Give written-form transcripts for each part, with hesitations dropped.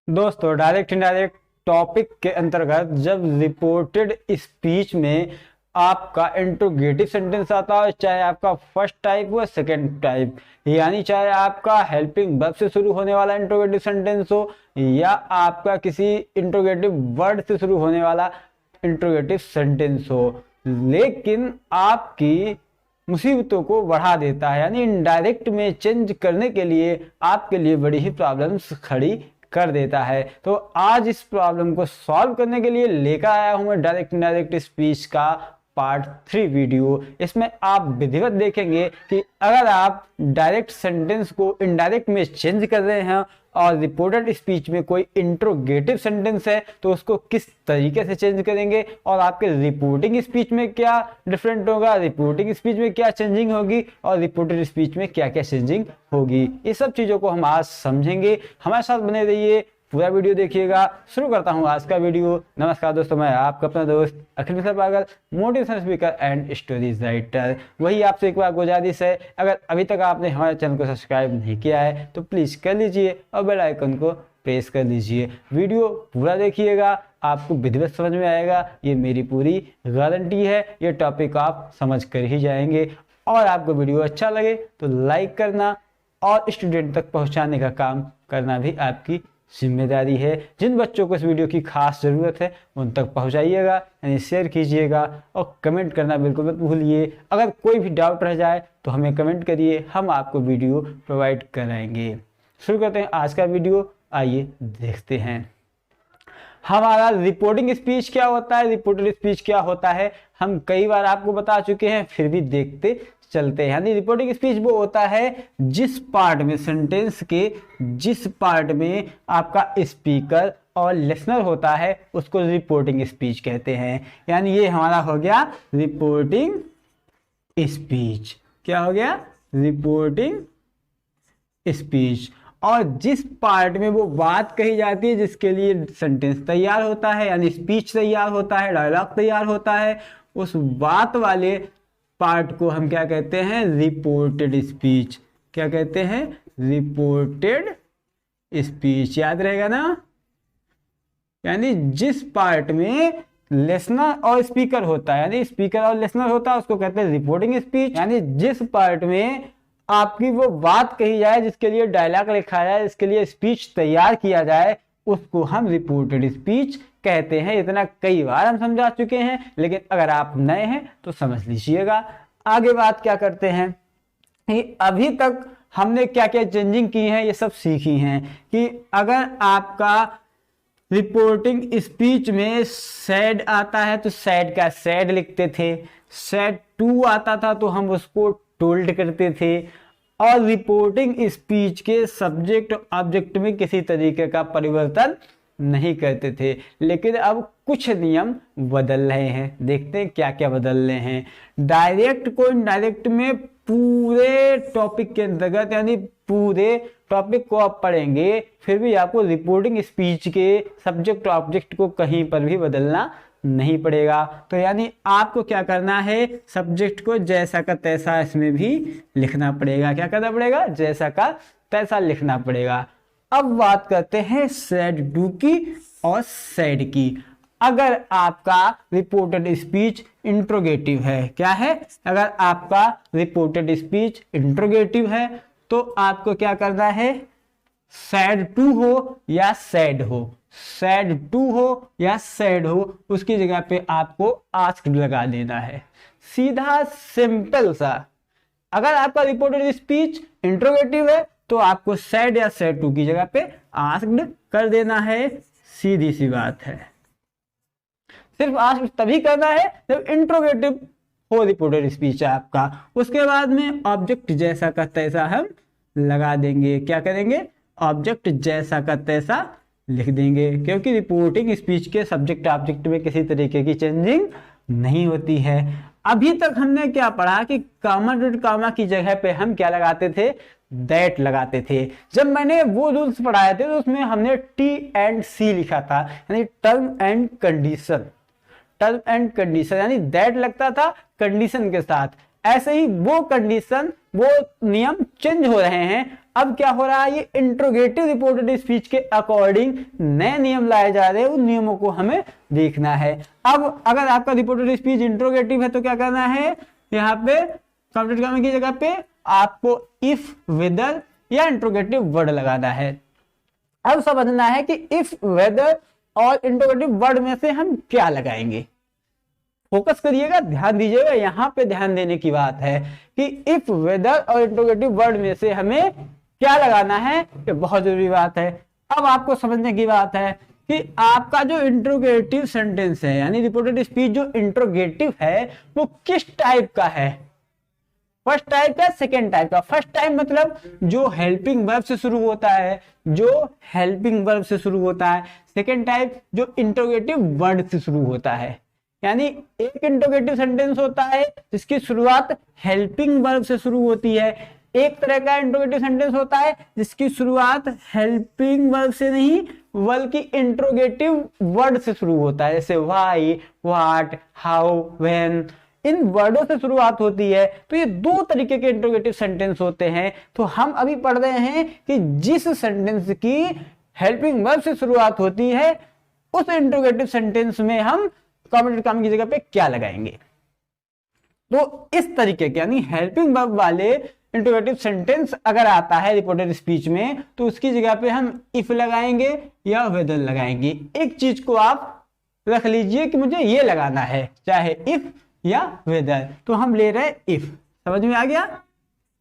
दोस्तों, direct indirect topic के अंतर्गत जब रिपोर्टेड स्पीच में आपका इंट्रोगेटिव सेंटेंस आता है, चाहे आपका फर्स्ट टाइप हो सेकंड टाइप, यानी चाहे आपका हेल्पिंग वर्ब से शुरू होने वाला इंट्रोगेटिव सेंटेंस हो या आपका किसी इंट्रोगेटिव वर्ड से शुरू होने वाला इंट्रोगेटिव सेंटेंस हो, लेकिन आपकी मुसीबतों को बढ़ा देता है, यानी इनडायरेक्ट में चेंज करने के लिए आपके लिए बड़ी ही प्रॉब्लम्स खड़ी कर देता है। तो आज इस प्रॉब्लम को सॉल्व करने के लिए लेकर आया हूं मैं डायरेक्ट इनडायरेक्ट स्पीच का पार्ट 3 वीडियो। इसमें आप विधिवत देखेंगे कि अगर आप डायरेक्ट सेंटेंस को इनडायरेक्ट में चेंज कर रहे हैं और रिपोर्टेड स्पीच में कोई इंट्रोगेटिव सेंटेंस है तो उसको किस तरीके से चेंज करेंगे और आपके रिपोर्टिंग स्पीच में क्या डिफरेंट होगा, रिपोर्टिंग स्पीच में क्या चेंजिंग होगी और रिपोर्टेड स्पीच में क्या क्या चेंजिंग होगी, ये सब चीजों को हम आज समझेंगे। हमारे साथ बने रहिए, पूरा वीडियो देखिएगा। शुरू करता हूं आज का वीडियो। नमस्कार दोस्तों, मैं आपका अपना दोस्त अखिल मिश्रा पागल, motivational speaker and stories writer. वही आपसे एक बार गुजारिश है, अगर अभी तक आपने हमारे चैनल को सब्सक्राइब नहीं किया है तो प्लीज कर लीजिए और बेल आइकन को प्रेस कर लीजिए। वीडियो पूरा देखिएगा, आपको विधिवत समझ में आएगा, ये मेरी पूरी गारंटी है। ये टॉपिक आप समझ कर ही जाएंगे और आपको वीडियो अच्छा लगे तो लाइक करना और स्टूडेंट तक पहुंचाने का काम करना भी आपकी जिम्मेदारी है। जिन बच्चों को इस वीडियो की खास ज़रूरत है उन तक पहुंचाइएगा, यानी शेयर कीजिएगा और कमेंट करना बिल्कुल मत भूलिए। अगर कोई भी डाउट रह जाए तो हमें कमेंट करिए, हम आपको वीडियो प्रोवाइड कराएंगे। शुरू करते हैं आज का वीडियो, आइए देखते हैं हमारा रिपोर्टिंग स्पीच क्या होता है, रिपोर्टेड स्पीच क्या होता है। हम कई बार आपको बता चुके हैं, फिर भी देखते चलते हैं। यानी रिपोर्टिंग स्पीच वो होता है जिस पार्ट में सेंटेंस के जिस पार्ट में आपका स्पीकर और लिसनर होता है उसको रिपोर्टिंग स्पीच कहते हैं। यानी ये हमारा हो गया रिपोर्टिंग स्पीच। क्या हो गया? Reporting speech. और जिस पार्ट में वो बात कही जाती है, जिसके लिए सेंटेंस तैयार होता है, यानी स्पीच तैयार होता है, डायलॉग तैयार होता है, उस बात वाले पार्ट को हम क्या कहते हैं? Reported speech. क्या कहते हैं? Reported speech. याद रहेगा ना? यानी जिस पार्ट में लिसनर और स्पीकर होता है, यानी स्पीकर और लिसनर होता है, उसको कहते हैं रिपोर्टिंग स्पीच। यानी जिस पार्ट में आपकी वो बात कही जाए, जिसके लिए डायलॉग लिखा जाए, जिसके लिए स्पीच तैयार किया जाए, उसको हम रिपोर्टेड स्पीच कहते हैं। इतना कई बार हम समझा चुके हैं, लेकिन अगर आप नए हैं तो समझ लीजिएगा। आगे बात क्या करते हैं कि अभी तक हमने क्या क्या चेंजिंग की है, ये सब सीखी हैं। कि अगर आपका रिपोर्टिंग स्पीच में सैड आता है तो सैड का सैड लिखते थे, सैड टू आता था तो हम उसको टोल्ड करते थे, और रिपोर्टिंग स्पीच के सब्जेक्ट ऑब्जेक्ट में किसी तरीके का परिवर्तन नहीं करते थे। लेकिन अब कुछ नियम बदल रहे हैं, देखते हैं क्या क्या बदल रहे हैं। डायरेक्ट को इनडायरेक्ट में पूरे टॉपिक के अंतर्गत, यानी पूरे टॉपिक को आप पढ़ेंगे, फिर भी आपको रिपोर्टिंग स्पीच के सब्जेक्ट ऑब्जेक्ट को कहीं पर भी बदलना नहीं पड़ेगा। तो यानी आपको क्या करना है? सब्जेक्ट को जैसा का तैसा इसमें भी लिखना पड़ेगा। क्या करना पड़ेगा? जैसा का तैसा लिखना पड़ेगा। अब बात करते हैं सैड टू की और सैड की। अगर आपका रिपोर्टेड स्पीच इंट्रोगेटिव है, क्या है? अगर आपका रिपोर्टेड स्पीच इंट्रोगेटिव है तो आपको क्या करना है? सैड टू हो या सैड हो, सैड टू हो या सैड हो, उसकी जगह पे आपको आस्क्ड लगा देना है। सीधा सिंपल सा। अगर आपका रिपोर्टेड स्पीच इंट्रोगेटिव है तो आपको सैड या सैड टू की जगह पे आस्क्ड कर देना है। सीधी सी बात है। सिर्फ आस्क्ड तभी करना है जब इंट्रोगेटिव हो रिपोर्टेड स्पीच आपका। उसके बाद में ऑब्जेक्ट जैसा का तैसा हम लगा देंगे। क्या करेंगे? ऑब्जेक्ट जैसा का तैसा लिख देंगे, क्योंकि रिपोर्टिंग स्पीच के सब्जेक्ट ऑब्जेक्ट में किसी तरीके की चेंजिंग नहीं होती है। अभी तक हमने क्या पढ़ा कि कॉमा डॉट कॉमा की जगह पे हम क्या लगाते थे? दैट लगाते थे। जब मैंने वो रूल्स पढ़ाए थे तो उसमें हमने टी एंड सी लिखा था, यानी term and condition. Term and condition यानी दैट लगता था कंडीशन के साथ। ऐसे ही वो कंडीशन, वो नियम चेंज हो रहे हैं। अब क्या हो रहा है, ये इंट्रोगेटिव रिपोर्टेड स्पीच के अकॉर्डिंग नए नियम लाए जा रहे हैं, उन नियमों को हमें देखना है। अब अगर आपका रिपोर्टेड स्पीच इंट्रोगेटिव है तो क्या करना है, यहाँ पे कंप्लीट करने की जगह पे आपको इफ, वेदर या इंट्रोगेटिव वर्ड लगाना है। अब समझना है कि इफ, वेदर और इंट्रोगेटिव वर्ड में से हम क्या लगाएंगे। फोकस करिएगा, ध्यान दीजिएगा, यहां पे ध्यान देने की बात है कि इफ, वेदर और इंट्रोगेटिव वर्ड में से हमें क्या लगाना है, ये बहुत जरूरी बात है। अब आपको समझने की बात है कि आपका जो इंट्रोगेटिव सेंटेंस है, यानी रिपोर्टेड स्पीच जो इंट्रोगेटिव है, वो किस टाइप का है, फर्स्ट टाइप का, सेकेंड टाइप का। फर्स्ट टाइप मतलब जो हेल्पिंग वर्ब से शुरू होता है, जो हेल्पिंग वर्ब से शुरू होता है। सेकेंड टाइप जो इंट्रोगेटिव वर्ड से शुरू होता है, यानी एक इंट्रोगेटिव सेंटेंस होता है जिसकी शुरुआत हेल्पिंग वर्ब से शुरू होती है, एक तरह का इंट्रोगेटिव सेंटेंस होता है जिसकी शुरुआत हेल्पिंग वर्ब से नहीं बल्कि इंट्रोगेटिव वर्ड से शुरू होता है, जैसे व्हाई, व्हाट, हाउ, व्हेन, इन वर्डों से शुरुआत होती है। तो ये दो तरीके के इंट्रोगेटिव सेंटेंस होते हैं। तो हम अभी पढ़ रहे हैं कि जिस सेंटेंस की हेल्पिंग वर्ब से शुरुआत होती है उस इंट्रोगेटिव सेंटेंस में हम कॉम्प्लीमेंट काम की जगह पे क्या लगाएंगे। तो इस तरीके के यानी हेल्पिंग वर्ब वाले इंट्रोगेटिव सेंटेंस अगर आता है रिपोर्टेड स्पीच में तो उसकी जगह पे हम इफ लगाएंगे या वेदर लगाएंगे। एक चीज को आप रख लीजिए कि मुझे ये लगाना है, चाहे इफ या वेदर, तो हम ले रहे हैं इफ। समझ में आ गया?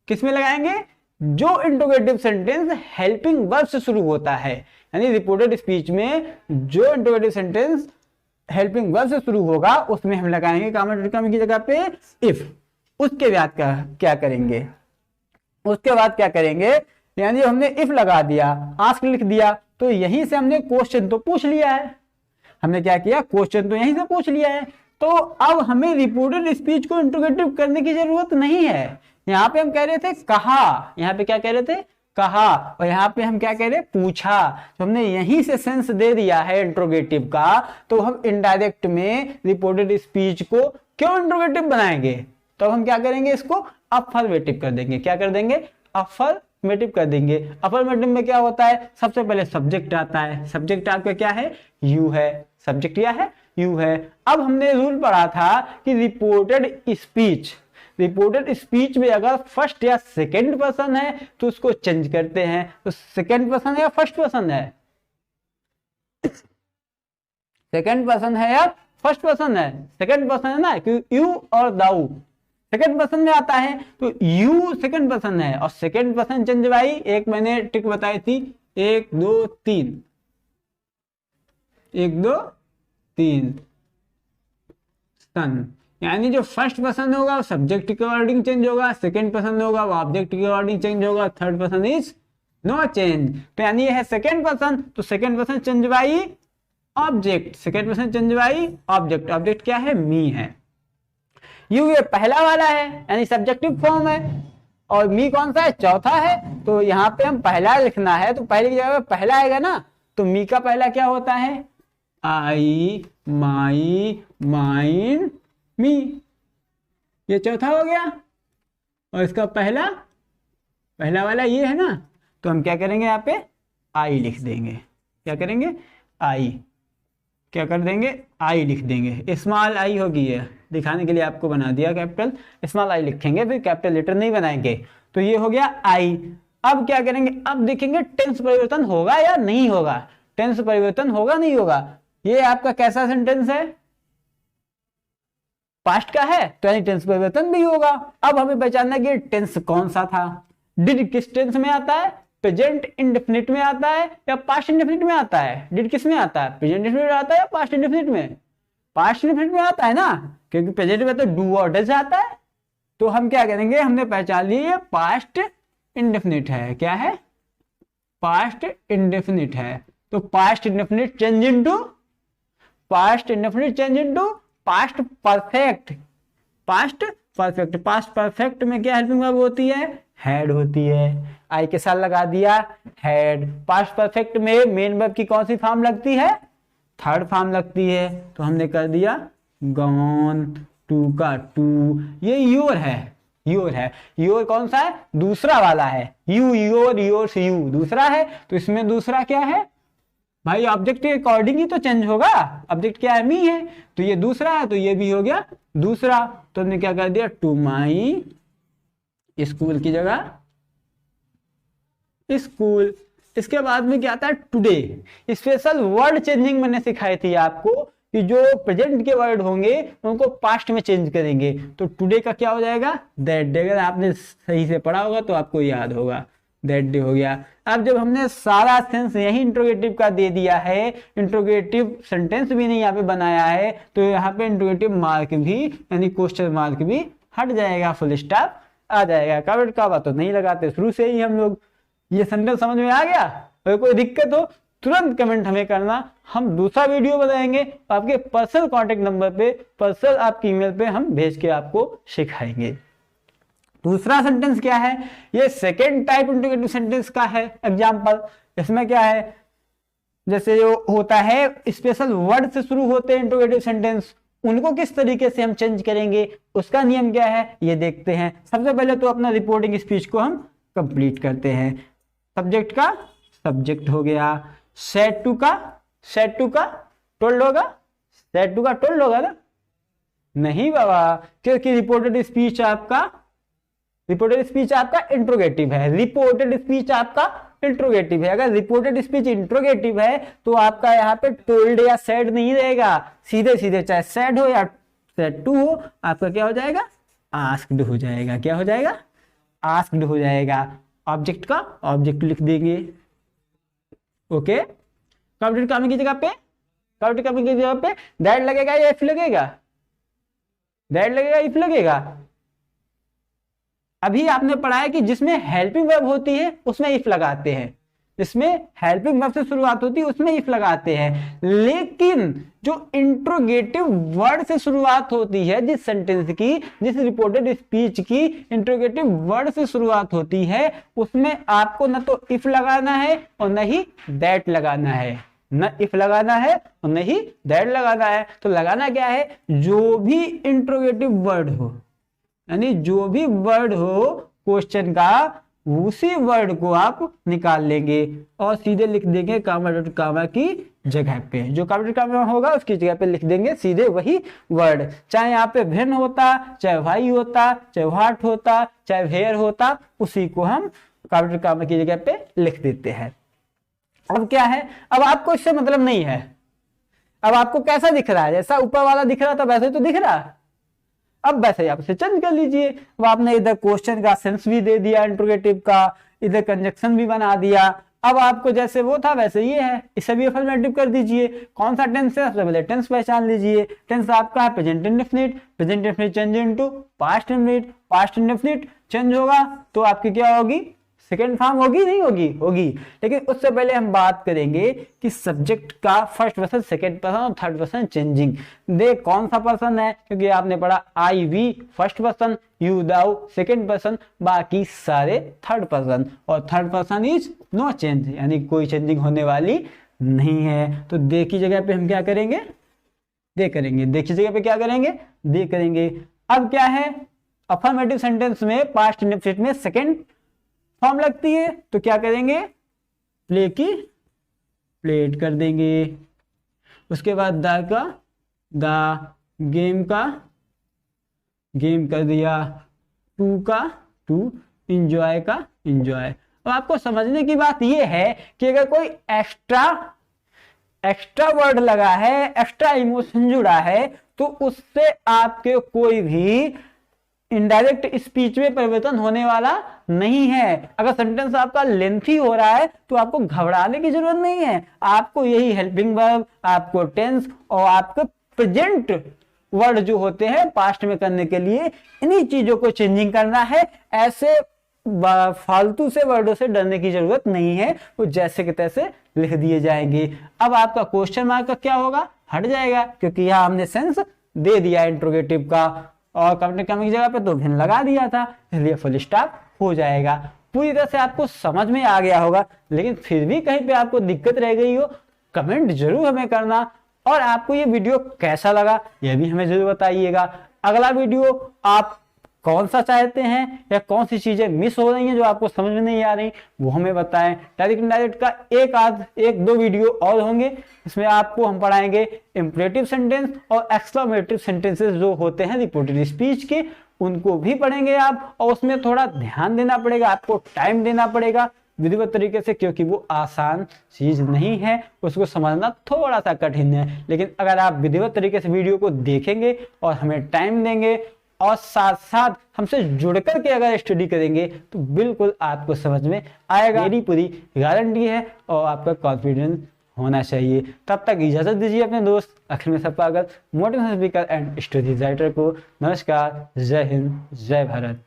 किस में लगाएंगे? जो इंट्रोगेटिव सेंटेंस हेल्पिंग वर्ब से शुरू होता है, यानी रिपोर्टेड स्पीच में जो इंट्रोगेटिव सेंटेंस हेल्पिंग वर्ब से शुरू होगा उसमें हम लगाएंगे कॉम्प्लीमेंट की जगह पे इफ। उसके बाद क्या करेंगे, उसके बाद क्या करेंगे, यानी हमने इफ लगा दिया, आस्क लिख दिया, तो यहीं से हमने क्वेश्चन तो पूछ लिया है। हमने क्या किया, क्वेश्चन तो यहीं से पूछ लिया है। तो अब हमें रिपोर्टेड स्पीच को इंट्रोगेटिव करने की जरूरत नहीं है। यहाँ पे हम कह रहे थे कहा, यहाँ पे क्या कह रहे थे, कहा, और यहाँ पे हम क्या कह रहे, पूछा। तो हमने यहीं से सेंस दे दिया है इंट्रोगेटिव का, तो हम इनडायरेक्ट में रिपोर्टेड स्पीच को क्यों इंट्रोगेटिव बनाएंगे। तो हम क्या करेंगे, इसको अफर्मेटिव कर देंगे। क्या कर देंगे, अफर्मेटिव कर देंगे। अफर्मेटिव में क्या होता है, सबसे पहले सब्जेक्ट आता है। सब्जेक्ट आपका क्या है, यू है। सब्जेक्ट क्या है, यू है। अब हमने रूल पढ़ा था कि रिपोर्टेड स्पीच में अगर फर्स्ट या सेकंड पर्सन है तो उसको चेंज करते हैं। तो सेकंड पर्सन है या फर्स्ट पर्सन है, सेकंड पर्सन है या फर्स्ट पर्सन है, सेकंड पर्सन है ना, क्योंकि यू और दाऊ सेकंड पर्सन में आता है। तो यू सेकंड पर्सन है और सेकंड पर्सन चेंज भाई, एक मैंने ट्रिक बताई थी, 1 2 3, 1 2 3 सन, यानी जो फर्स्ट पर्सन होगा वो सब्जेक्ट के अकॉर्डिंग चेंज होगा, सेकंड पर्सन होगा वो ऑब्जेक्ट के अकॉर्डिंग चेंज होगा, third person is no change. तो यानी ये है सेकंड पर्सन, तो second person change by object, second person change by object. Object क्या है, मी है। यू ये पहला वाला है यानी सब्जेक्टिव फॉर्म है, और मी कौन सा है, चौथा है। तो यहाँ पे हम पहला लिखना है, तो पहले की जगह पे पहला आएगा ना, तो मी का पहला क्या होता है, आई, माई, माइन, मी, ये चौथा हो गया। और इसका पहला वाला ये है ना, तो हम क्या करेंगे, यहाँ पे आई लिख देंगे। क्या करेंगे, आई, क्या कर देंगे, आई लिख देंगे। स्मॉल आई होगी, ये दिखाने के लिए आपको बना दिया कैपिटल, स्मॉल आई लिखेंगे, फिर कैपिटल लेटर नहीं बनाएंगे। तो ये हो गया आई। अब क्या करेंगे, अब देखेंगे टेंस परिवर्तन होगा या नहीं होगा। टेंस परिवर्तन होगा नहीं होगा। ये आपका कैसा सेंटेंस है, पास्ट का है, तो यानी टेंस परिवर्तन भी होगा। अब हमें पहचानना कि टेंस कौन सा था। डिड किस टेंस में आता है, प्रेजेंट इंडेफिनिट में आता है या पास्ट इंडेफिनिट में आता है। डिड किस में आता है, प्रेजेंट इंडेफिनिट में आता है या पास्ट इंडेफिनिट में, पास्ट इंडेफिनिट में आता है ना, क्योंकि प्रेजेंट में तो डू और डज आता है। तो हम क्या करेंगे, हमने पहचान लिया पास्ट इंडेफिनिट है। क्या है, पास्ट इंडेफिनिट है। तो past indefinite change into, past indefinite change into past perfect. Past perfect, past perfect में क्या हेल्पिंग वर्ब होती है, हैड होती है। आई के साथ लगा दिया हैड। पास्ट परफेक्ट में मेन वर्ब की कौन सी फॉर्म लगती है, थर्ड फॉर्म लगती है। तो हमने कर दिया गॉन टू का टू, ये योर है, योर है। योर कौन सा है? दूसरा वाला है। यू, योर, योर्स, यू दूसरा है, तो इसमें दूसरा क्या है भाई? ऑब्जेक्ट के अकॉर्डिंग ही तो चेंज होगा। ऑब्जेक्ट क्या है? मी है, तो ये दूसरा है, तो ये भी हो गया दूसरा। तो हमने क्या कर दिया? टू माई स्कूल की जगह स्कूल। इसके बाद में क्या आता है? टुडे। स्पेशल वर्ड चेंजिंग मैंने सिखाई थी आपको कि जो प्रेजेंट के वर्ड होंगे उनको पास्ट में चेंज करेंगे। तो टुडे का क्या हो जाएगा? That day. अगर आपने सही से पढ़ा होगा तो आपको याद होगा, दैट डे हो गया। अब जब हमने सारा सेंस यही इंट्रोगेटिव का दे दिया है, इंट्रोगेटिव सेंटेंस भी नहीं यहाँ पे बनाया है, तो यहाँ पे इंट्रोगेटिव मार्क भी यानी क्वेश्चन मार्क भी हट जाएगा, फुल स्टॉप आ जाएगा। कमेंट का बात तो नहीं लगाते शुरू से ही हम लोग। ये सेंटेंस समझ में आ गया? अगर कोई दिक्कत हो तुरंत कमेंट हमें करना, हम दूसरा वीडियो बनाएंगे आपके पर्सनल कांटेक्ट नंबर पे, पर्सनल आपकी ईमेल पे हम भेज के आपको सिखाएंगे। दूसरा सेंटेंस क्या है? ये सेकेंड टाइप इंट्रोगेटिव सेंटेंस का है एग्जाम्पल। इसमें क्या है? जैसे जो होता है स्पेशल वर्ड से शुरू होते हैं इंट्रोगेटिव सेंटेंस, उनको किस तरीके से हम चेंज करेंगे, उसका नियम क्या है ये देखते हैं। सबसे पहले तो अपना रिपोर्टिंग स्पीच को हम कंप्लीट करते हैं। सब्जेक्ट का सब्जेक्ट हो गया, सेड टू का टोल्ड होगा, सेड टू का टोल्ड होगा ना? नहीं बाबा, क्योंकि रिपोर्टेड स्पीच आपका इंट्रोगेटिव है। रिपोर्टेड स्पीच आपका इंट्रोगेटिव है। अगर रिपोर्टेड स्पीच इंट्रोगेटिव है तो आपका यहाँ पे टोल्ड या सेड नहीं रहेगा, सीधे सीधे चाहे सेड हो या सेड टू हो, आपका क्या हो जाएगा? आस्क्ड हो जाएगा। क्या हो जाएगा? आस्क्ड हो जाएगा। ऑब्जेक्ट का ऑब्जेक्ट लिख देंगे। ओके, कॉम्प्लीट करने की जगह पे दैट लगेगा या इफ लगेगा? दैट लगेगा, इफ लगेगा। अभी आपने पढ़ा है कि जिसमें हेल्पिंग वर्ब होती है उसमें इफ लगाते हैं, जिसमें हेल्पिंग वर्ब से शुरुआत होती है उसमें इफ लगाते हैं। लेकिन जो इंट्रोगेटिव वर्ड से शुरुआत होती है, जिस सेंटेंस की, जिस रिपोर्टेड स्पीच की इंट्रोगेटिव वर्ड से शुरुआत होती है, उसमें आपको न तो इफ लगाना है और न ही दैट लगाना है। न इफ लगाना है और न ही दैट लगाना है। तो लगाना क्या है? जो भी इंट्रोगेटिव वर्ड हो, यानी जो भी वर्ड हो क्वेश्चन का, उसी वर्ड को आप निकाल लेंगे और सीधे लिख देंगे कामा डॉट कामा की जगह पे। जो कामा डॉट कामा होगा उसकी जगह पे लिख देंगे सीधे वही वर्ड। चाहे यहाँ पे वेन होता, चाहे वाई होता, चाहे व्हाट होता, चाहे वेयर होता, उसी को हम कामा डॉट कामा की जगह पे लिख देते हैं। अब क्या है? अब आपको इससे मतलब नहीं है। अब आपको कैसा दिख रहा है? जैसा ऊपर वाला दिख रहा था वैसे तो दिख रहा है। अब वैसे आप इसे चेंज कर लीजिए। अब आपने इधर क्वेश्चन का सेंस भी दे दिया इंट्रोगेटिव का, इधर कंजक्शन भी बना दिया। अब आपको जैसे वो था वैसे ये है, इसे भी अफर्मेटिव कर दीजिए। कौन सा टेंस है? सबसे पहले टेंस पहचान लीजिए। टेंस आपका है present indefinite, present indefinite change into past indefinite, past indefinite change होगा तो आपकी क्या होगी? सेकेंड फॉर्म होगी, नहीं होगी? होगी। लेकिन उससे पहले हम बात करेंगे कि सब्जेक्ट का फर्स्ट पर्सन, सेकेंड पर्सन और थर्ड पर्सन चेंजिंग। देख कौन सा पर्सन है, क्योंकि आपने पढ़ा I we first person, you thou second person, बाकी सारे थर्ड पर्सन। और third person is no change, यानी कोई चेंजिंग होने वाली नहीं है। तो दे की जगह पे हम क्या करेंगे? दे करेंगे। दे की जगह पे क्या करेंगे? दे करेंगे। अब क्या है? अफर्मेटिव सेंटेंस में पास्ट इंडेफिनिट में सेकेंड फॉर्म लगती है, तो क्या करेंगे? प्ले की प्लेट कर देंगे। उसके बाद द गेम का गेम कर दिया, टू का टू, इंजॉय का इंजॉय। अब आपको समझने की बात यह है कि अगर कोई एक्स्ट्रा वर्ड लगा है, एक्स्ट्रा इमोशन जुड़ा है, तो उससे आपके कोई भी इनडायरेक्ट स्पीच में परिवर्तन होने वाला नहीं है। अगर सेंटेंस आपका लेंथी हो रहा है तो आपको घबराने की जरूरत नहीं है। आपको यही हेल्पिंग वर्ब, आपको टेंस और आपके प्रेजेंट वर्ड जो होते हैं पास्ट में करने के लिए इन्हीं चीजों को चेंजिंग करना है। ऐसे फालतू से वर्डों से डरने की जरूरत नहीं है, वो जैसे के तैसे लिख दिए जाएंगे। अब आपका क्वेश्चन मार्क का क्या होगा? हट जाएगा, क्योंकि यहां हमने सेंस दे दिया इंट्रोगेटिव का और कंप्लीट करने की जगह पे तो भिन्न लगा दिया था, इसलिए फुल स्टॉप हो जाएगा। पूरी तरह से आपको समझ में आ गया होगा। लेकिन फिर भी कहीं पे आपको दिक्कत रह गई हो, कमेंट जरूर हमें करना। और आपको ये वीडियो कैसा लगा यह भी हमें जरूर बताइएगा। अगला वीडियो आप कौन सा चाहते हैं या कौन सी चीजें मिस हो रही हैं जो आपको समझ में नहीं आ रही, वो हमें बताएं। डायरेक्ट इनडायरेक्ट का एक दो वीडियो और होंगे, इसमें आपको हम पढ़ाएंगे इंपरेटिव सेंटेंस और एक्सक्लेमेटिव सेंटेंसेस जो होते हैं रिपोर्टेड स्पीच के, उनको भी पढ़ेंगे आप। और उसमें थोड़ा ध्यान देना पड़ेगा, आपको टाइम देना पड़ेगा विधिवत तरीके से, क्योंकि वो आसान चीज नहीं है, उसको समझना थोड़ा सा कठिन है। लेकिन अगर आप विधिवत तरीके से वीडियो को देखेंगे और हमें टाइम देंगे और साथ साथ हमसे जुड़ करके अगर स्टडी करेंगे तो बिल्कुल आपको समझ में आएगा, मेरी पूरी गारंटी है। और आपका कॉन्फिडेंस होना चाहिए। तब तक इजाजत दीजिए अपने दोस्त अखिल मिश्रा पागल motivational speaker and story writer को। नमस्कार, जय हिंद, जय भारत।